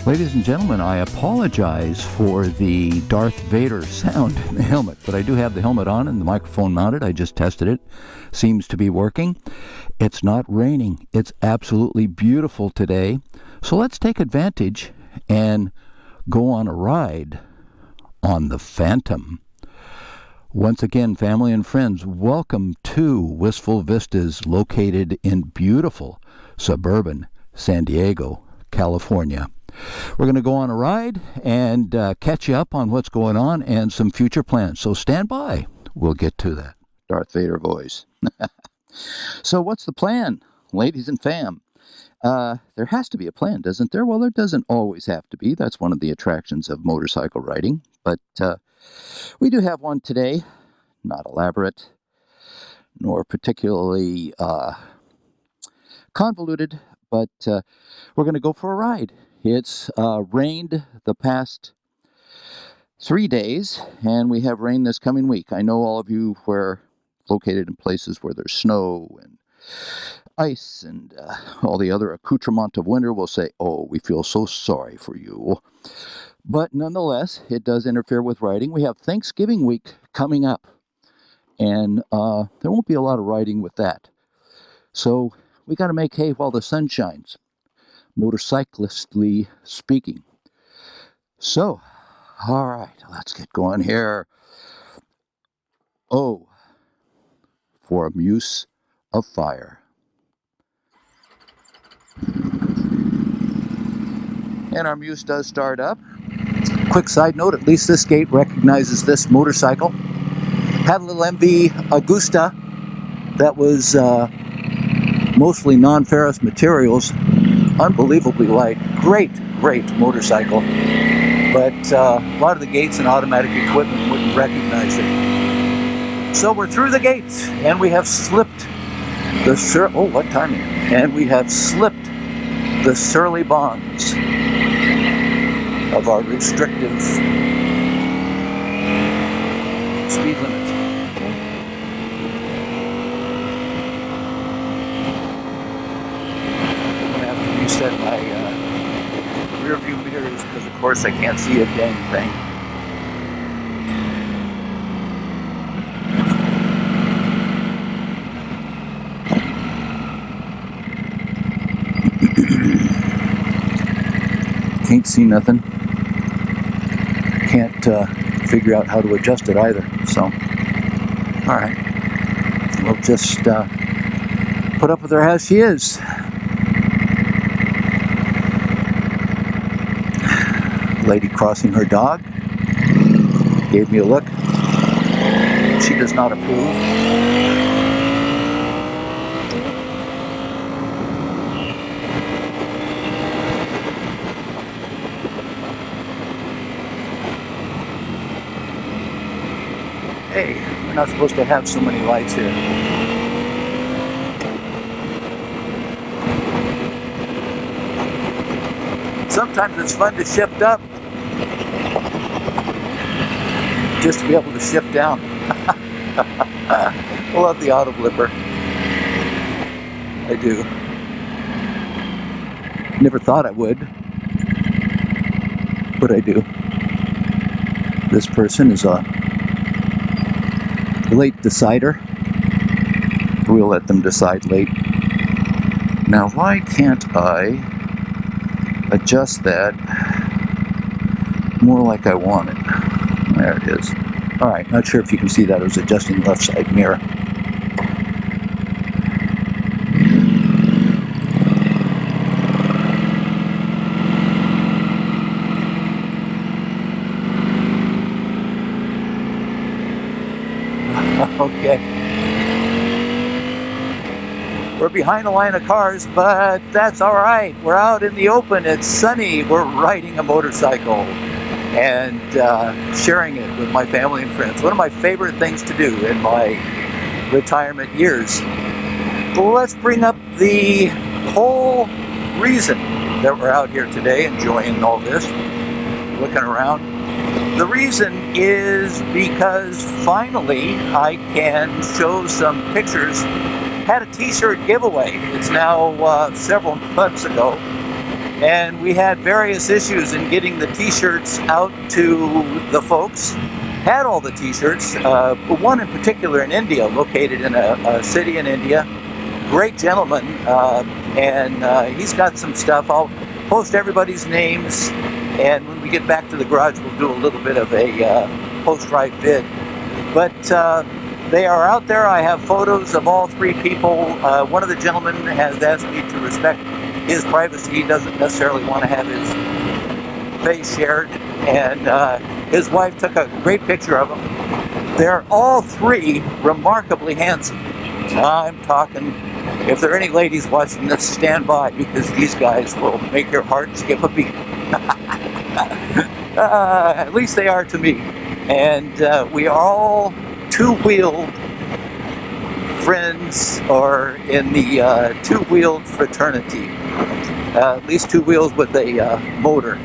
Ladies and gentlemen, I apologize for the Darth Vader sound in the helmet, but I do have the helmet on and the microphone mounted. I just tested it. Seems to be working. It's not raining. It's absolutely beautiful today. So let's take advantage and go on a ride on the Phantom. Once again, family and friends, welcome to Wistful Vistas, located in beautiful suburban San Diego, California. We're going to go on a ride and catch you up on what's going on and some future plans. So stand by. We'll get to that. Darth Vader voice. So what's the plan, ladies and fam? There has to be a plan, doesn't there? Well, there doesn't always have to be. That's one of the attractions of motorcycle riding. But we do have one today. Not elaborate, nor particularly convoluted, but we're going to go for a ride. It's rained the past 3 days, and we have rain this coming week. I know all of you who are located in places where there's snow and ice and all the other accoutrement of winter will say, oh, we feel so sorry for you. But nonetheless, it does interfere with riding. We have Thanksgiving week coming up, and there won't be a lot of riding with that. So we got to make hay while the sun shines, motorcyclistly speaking. So, all right, let's get going here. Oh, for a muse of fire. And our muse does start up. Quick side note, at least this gate recognizes this motorcycle. Had a little MV Agusta that was mostly non-ferrous materials. Unbelievably light. Great motorcycle. But a lot of the gates and automatic equipment wouldn't recognize it. So we're through the gates, and we have slipped the what timing? And we have slipped the surly bonds of our restrictive speed limit. I'm going to have to reset my rear view mirrors because, of course, I can't see a dang thing. Can't see nothing. Can't figure out how to adjust it either. So, all right, we'll just put up with her as she is. Lady crossing her dog gave me a look. She does not approve. Hey, we're not supposed to have so many lights here. Sometimes it's fun to shift up just to be able to shift down. I love the auto blipper. I do. Never thought I would, but I do. This person is a late decider. We'll let them decide late. Now, why can't I adjust that more like I want it? There it is. All right, not sure if you can see that. I was adjusting the left side mirror. Okay. We're behind a line of cars, but that's all right. We're out in the open. It's sunny. We're riding a motorcycle and sharing it with my family and friends. One of my favorite things to do in my retirement years. But let's bring up the whole reason that we're out here today enjoying all this, looking around. The reason is because finally I can show some pictures. Had a t-shirt giveaway. It's now several months ago. and we had various issues in getting the t-shirts out to the folks. Had all the t-shirts, one in particular in India, located in a city in India. Great gentleman, and he's got some stuff. I'll post everybody's names, and when we get back to the garage, we'll do a little bit of a post-ride vid. But they are out there. I have photos of all three people. One of the gentlemen has asked me to respect his privacy. He doesn't necessarily want to have his face shared, and his wife took a great picture of him. They're all three remarkably handsome. I'm talking, if there are any ladies watching this, stand by, because these guys will make your heart skip a beat. At least they are to me. And we are all two-wheeled friends, or in the two-wheeled fraternity. At least two wheels with a motor.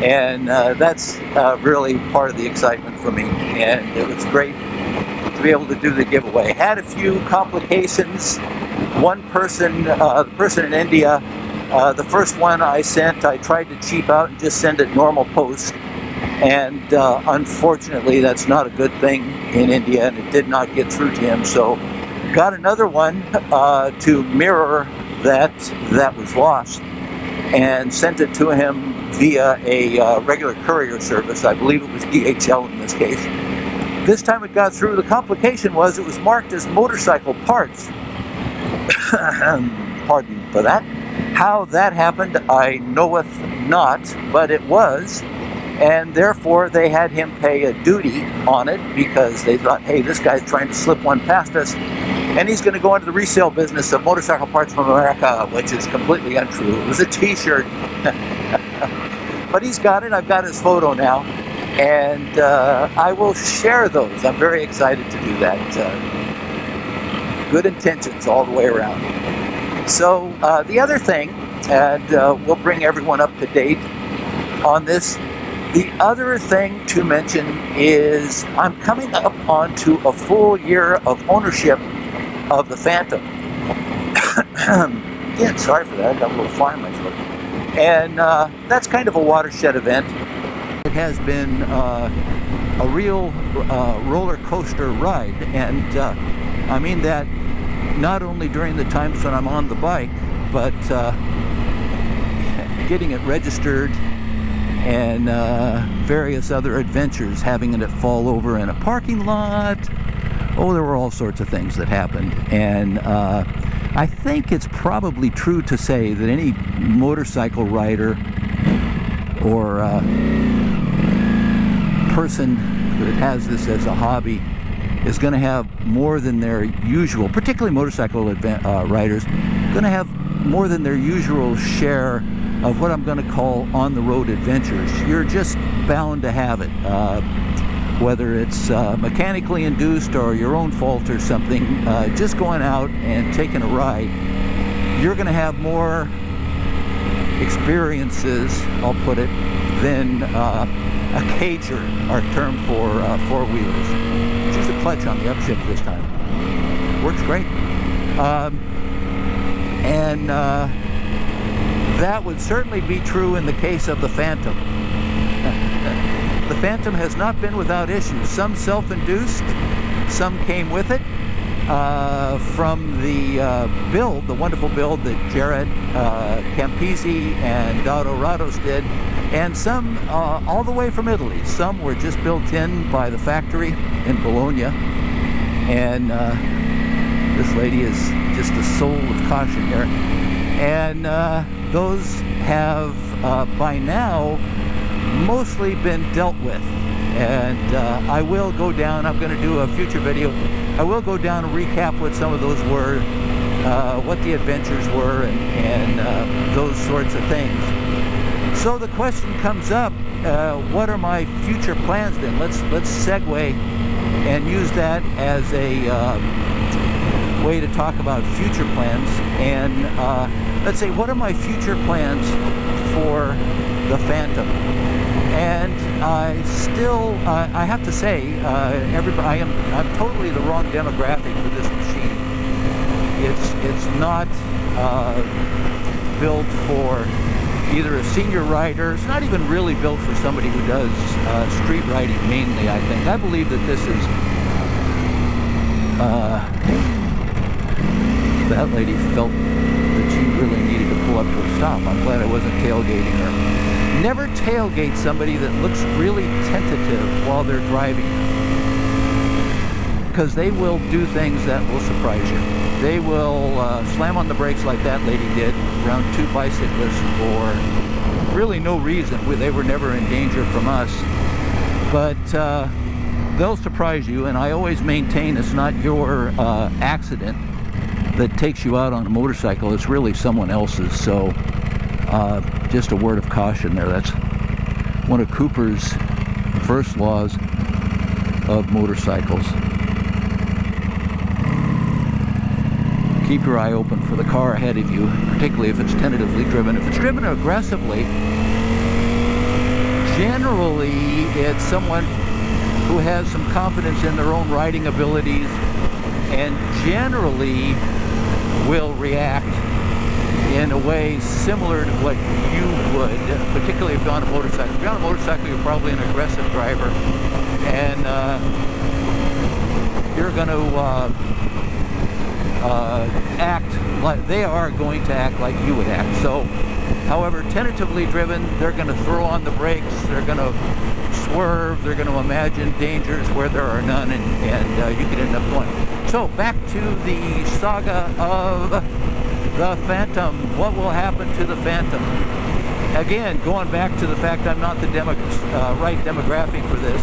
And that's really part of the excitement for me. And it was great to be able to do the giveaway. Had a few complications. One person, the person in India, the first one I sent, I tried to cheap out and just send it normal post. And unfortunately, that's not a good thing in India, and it did not get through to him. So got another one to mirror that was lost, and sent it to him via a regular courier service. I believe it was DHL in this case. This time it got through. The complication was it was marked as motorcycle parts. Pardon for that. How that happened, I knoweth not, but it was. And therefore they had him pay a duty on it, because they thought, hey, this guy's trying to slip one past us, and he's going to go into the resale business of motorcycle parts from America, which is completely untrue. It was a t-shirt. But he's got it. I've got his photo now, and I will share those. I'm very excited to do that. Good intentions all the way around. So the other thing, and we'll bring everyone up to date on this, the other thing to mention is I'm coming up onto a full year of ownership of the Phantom. Again, sorry for that. I got a little fly on my foot. And that's kind of a watershed event. It has been a real roller coaster ride, and I mean that not only during the times when I'm on the bike, but getting it registered and various other adventures, having it fall over in a parking lot. Oh, there were all sorts of things that happened, and I think it's probably true to say that any motorcycle rider or person that has this as a hobby is going to have more than their usual, particularly motorcycle riders, going to have more than their usual share of what I'm going to call on-the-road adventures. You're just bound to have it. Whether it's mechanically induced or your own fault or something, just going out and taking a ride, you're going to have more experiences, I'll put it, than a cager, our term for four-wheelers. Just a clutch on the upshift this time. Works great. And that would certainly be true in the case of the Phantom. The Phantom has not been without issues. Some self-induced, some came with it from the build, the wonderful build that Jared Campisi and Daudo Rados did, and some all the way from Italy. Some were just built in by the factory in Bologna, and this lady is just a soul of caution here. And those have by now mostly been dealt with, and I will go down. I'm going to do a future video. I will go down and recap what some of those were, what the adventures were, and those sorts of things. So the question comes up: what are my future plans then? Let's segue and use that as a way to talk about future plans. And let's say, what are my future plans for the Phantom? And I still, I have to say, I'm totally the wrong demographic for this machine. It's not built for either a senior rider. It's not even really built for somebody who does street riding mainly, I think. I believe that this is... that lady felt that she really needed to pull up to a stop. I'm glad I wasn't tailgating her. Never tailgate somebody that looks really tentative while they're driving, because they will do things that will surprise you. They will slam on the brakes like that lady did around two bicyclists for really no reason. They were never in danger from us, but they'll surprise you, and I always maintain it's not your accident that takes you out on a motorcycle. It's really someone else's. So just a word of caution there. That's one of Cooper's first laws of motorcycles. Keep your eye open for the car ahead of you, particularly if it's tentatively driven. If it's driven aggressively, generally it's someone who has some confidence in their own riding abilities and generally will react in a way similar to what you would, particularly if you're on a motorcycle. If you're on a motorcycle, you're probably an aggressive driver, and you're going to act like they are going to act like you would act. So, however, tentatively driven, they're going to throw on the brakes, they're going to swerve, they're going to imagine dangers where there are none, and you could end up going. So, back to the saga of the Phantom. What will happen to the Phantom? Again, going back to the fact I'm not the right demographic for this,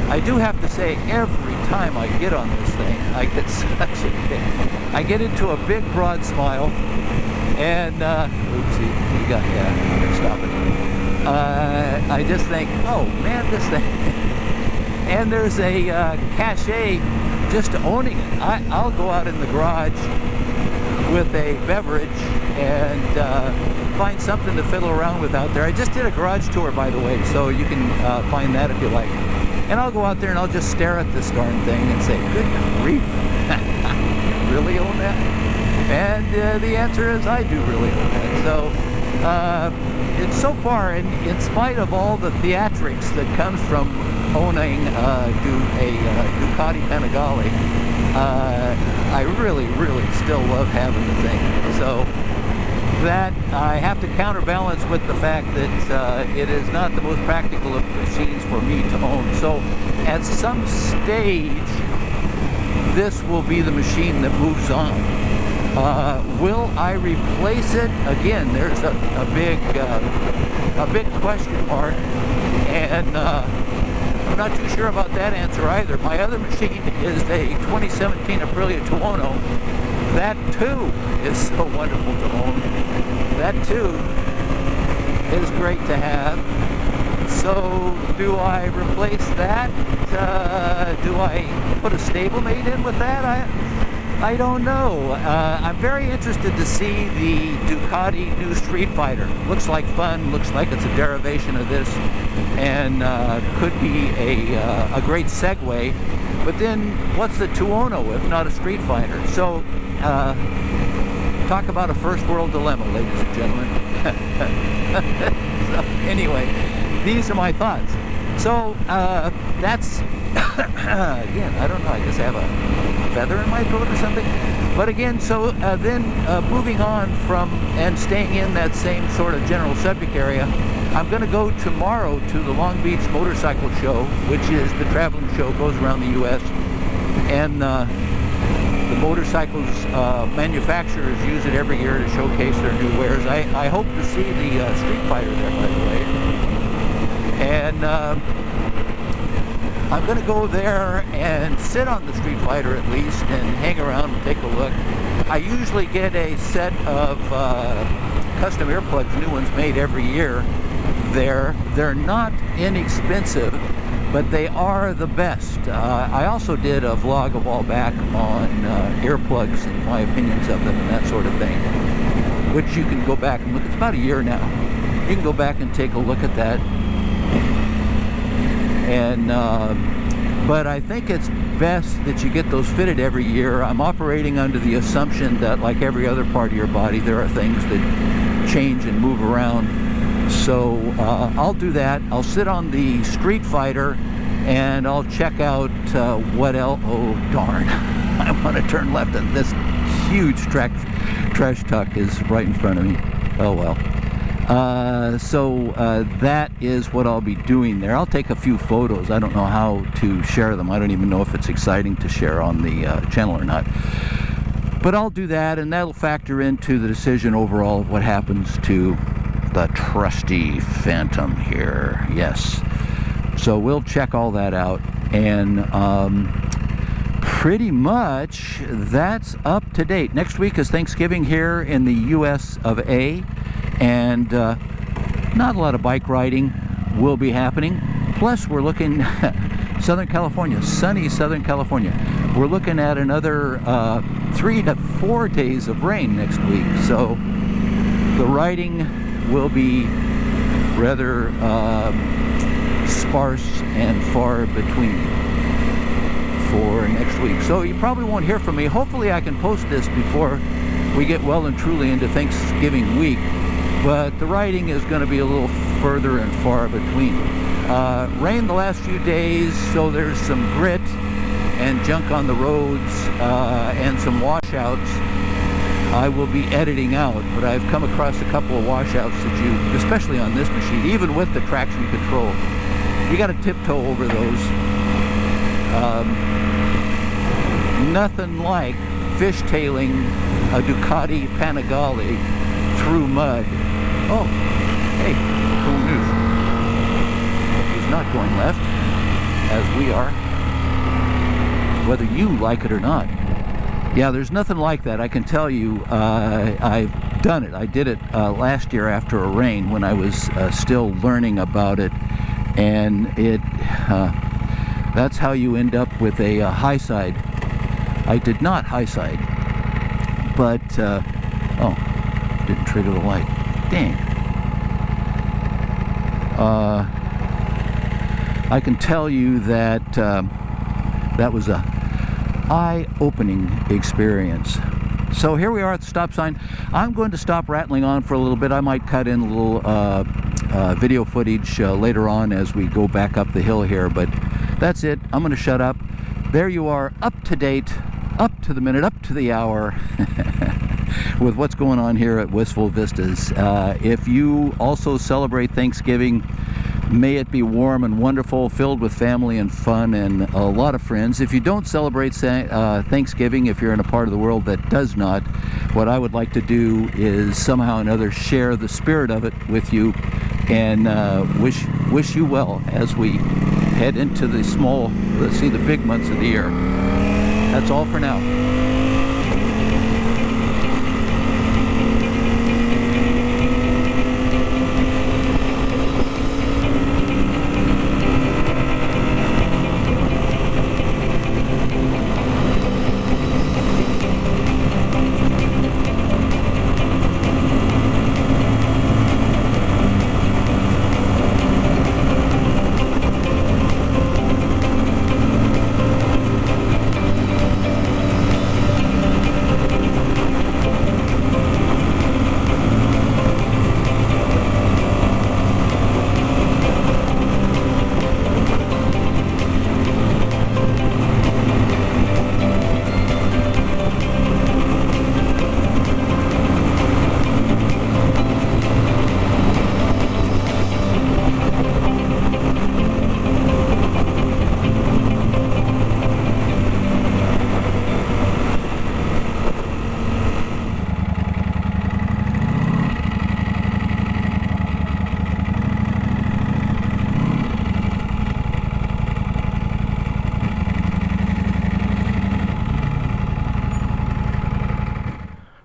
I do have to say every time I get on this thing, I get such a kick. I get into a big broad smile, and oopsie, I'm gonna stop it. I just think, oh man, this thing, and there's a cachet just owning it. I'll go out in the garage with a beverage and find something to fiddle around with out there. I just did a garage tour, by the way, so you can find that if you like. And I'll go out there and I'll just stare at this darn thing and say, good grief, you really own that? And the answer is I do really own that. So it's so far, in spite of all the theatrics that comes from owning a Ducati Panigale, I really, really still love having the thing. So that I have to counterbalance with the fact that it is not the most practical of machines for me to own. So at some stage, this will be the machine that moves on. Will I replace it? Again, there's a big question mark, and I'm not too sure about that answer either. My other machine is a 2017 Aprilia Tuono. That too is so wonderful to own. That too is great to have. So do I replace that? Do I put a stablemate in with that? I don't know. I'm very interested to see the Ducati new Street Fighter. Looks like fun, looks like it's a derivation of this, and could be a great segue. But then, what's the Tuono if not a Street Fighter? So, talk about a first world dilemma, ladies and gentlemen. So, anyway, these are my thoughts. So, that's, again, I don't know, I guess I have a feather in my throat or something. But again, so then moving on from and staying in that same sort of general subject area, I'm going to go tomorrow to the Long Beach Motorcycle Show, which is the traveling show, goes around the U.S. And the motorcycles manufacturers use it every year to showcase their new wares. I hope to see the Street Fighter there, by the way. And I'm going to go there and sit on the Street Fighter at least and hang around and take a look. I usually get a set of custom earplugs, new ones made every year there. They're not inexpensive, but they are the best. I also did a vlog a while back on earplugs and my opinions of them and that sort of thing, which you can go back and look. It's about a year now. You can go back and take a look at that. And but I think it's best that you get those fitted every year. I'm operating under the assumption that, like every other part of your body, there are things that change and move around So I'll do that. I'll sit on the Street Fighter and I'll check out what else. Oh, darn. I want to turn left, and this huge trash truck is right in front of me. Oh, well. So that is what I'll be doing there. I'll take a few photos. I don't know how to share them. I don't even know if it's exciting to share on the channel or not. But I'll do that, and that'll factor into the decision overall of what happens to the trusty Phantom here. Yes. So we'll check all that out, and pretty much that's up to date. Next week is Thanksgiving here in the US of A, and not a lot of bike riding will be happening. Plus, we're looking Southern California, sunny Southern California. We're looking at another 3 to 4 days of rain next week, so the riding will be rather sparse and far between for next week. So you probably won't hear from me. Hopefully I can post this before we get well and truly into Thanksgiving week, but the riding is going to be a little further and far between. Rain the last few days, so there's some grit and junk on the roads and some washouts I will be editing out, but I've come across a couple of washouts that you, especially on this machine, even with the traction control, you got to tiptoe over those. Nothing like fishtailing a Ducati Panigale through mud. Oh, hey, cool news. He's not going left, as we are, whether you like it or not. Yeah, there's nothing like that. I can tell you, I've done it. I did it last year after a rain when I was still learning about it, and it that's how you end up with a high side. I did not high side, but oh, didn't trigger the light. Dang. I can tell you that that was a eye-opening experience. So here we are at the stop sign. I'm going to stop rattling on for a little bit. I might cut in a little video footage later on as we go back up the hill here, but that's it. I'm going to shut up. There you are, up to date, up to the minute, up to the hour with what's going on here at Wistful Vistas. If you also celebrate Thanksgiving, may it be warm and wonderful, filled with family and fun and a lot of friends. If you don't celebrate Thanksgiving, if you're in a part of the world that does not, what I would like to do is somehow or another share the spirit of it with you, and wish you well as we head into the the big months of the year. That's all for now.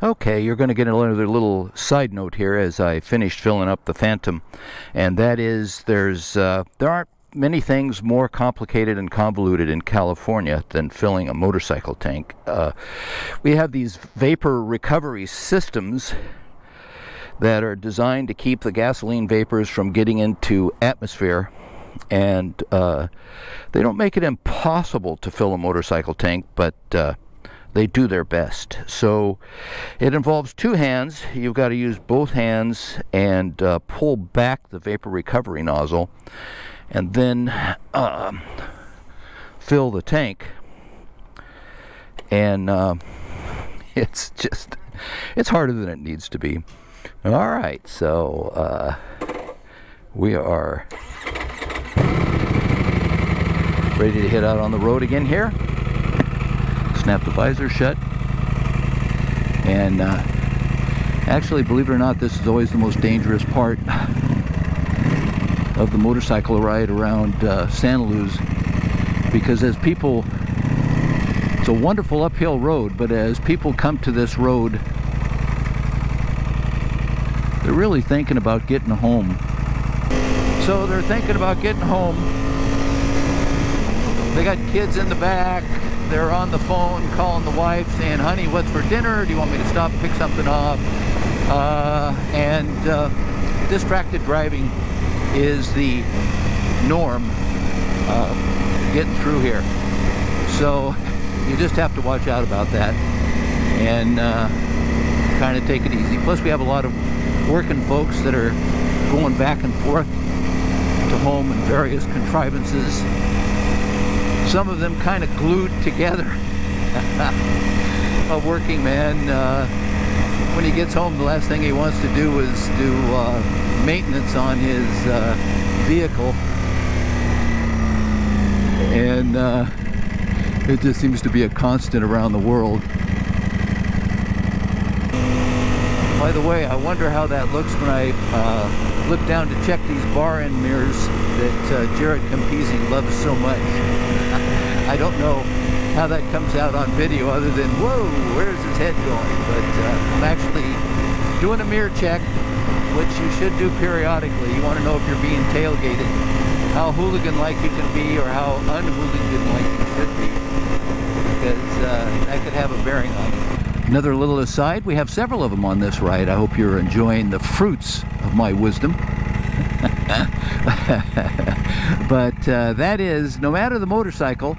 Okay, you're going to get another little side note here as I finished filling up the Phantom, and that is there aren't many things more complicated and convoluted in California than filling a motorcycle tank. We have these vapor recovery systems that are designed to keep the gasoline vapors from getting into atmosphere, and they don't make it impossible to fill a motorcycle tank, but they do their best. So it involves two hands. You've got to use both hands and pull back the vapor recovery nozzle, and then fill the tank. And it's harder than it needs to be. All right, so we are ready to head out on the road again here. Snap the visor shut. And actually, believe it or not, this is always the most dangerous part of the motorcycle ride around Santa Luz, because as people, it's a wonderful uphill road, but as people come to this road, they're really thinking about getting home. So they're thinking about getting home. They got kids in the back. They're on the phone calling the wife saying, honey, what's for dinner? Do you want me to stop and pick something up? Distracted driving is the norm getting through here. So you just have to watch out about that and kind of take it easy. Plus we have a lot of working folks that are going back and forth to home in various contrivances. Some of them kind of glued together. A working man, when he gets home, the last thing he wants to do is do maintenance on his vehicle. And it just seems to be a constant around the world. By the way, I wonder how that looks when I look down to check these bar end mirrors that Jared Campisi loves so much. I don't know how that comes out on video other than, whoa, where's his head going? But I'm actually doing a mirror check, which you should do periodically. You want to know if you're being tailgated, how hooligan-like you can be or how un-hooligan-like you should be, because that could have a bearing on you. Another little aside, we have several of them on this ride. I hope you're enjoying the fruits of my wisdom. But that is, no matter the motorcycle,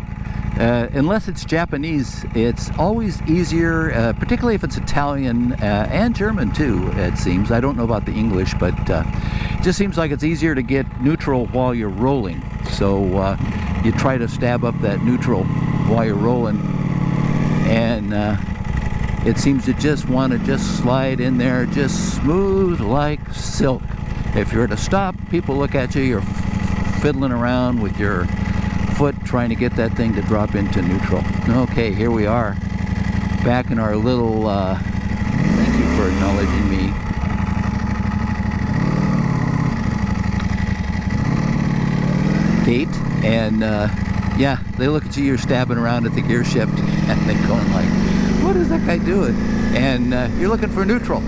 unless it's Japanese, it's always easier, particularly if it's Italian and German too, it seems. I don't know about the English, but it just seems like it's easier to get neutral while you're rolling. So you try to stab up that neutral while you're rolling, and it seems to just want to just slide in there, just smooth like silk. If you're at a stop, people look at you, you're fiddling around with your foot trying to get that thing to drop into neutral. Okay, here we are, back in our little, thank you for acknowledging me, gate, and yeah, they look at you, you're stabbing around at the gear shift, and they're going like, what is that guy doing? And you're looking for neutral.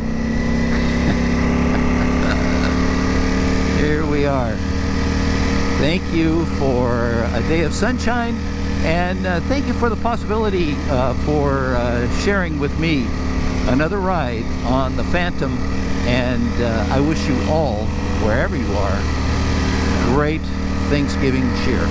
Here we are. Thank you for a day of sunshine, and thank you for the possibility for sharing with me another ride on the Phantom, and I wish you all, wherever you are, great Thanksgiving cheer.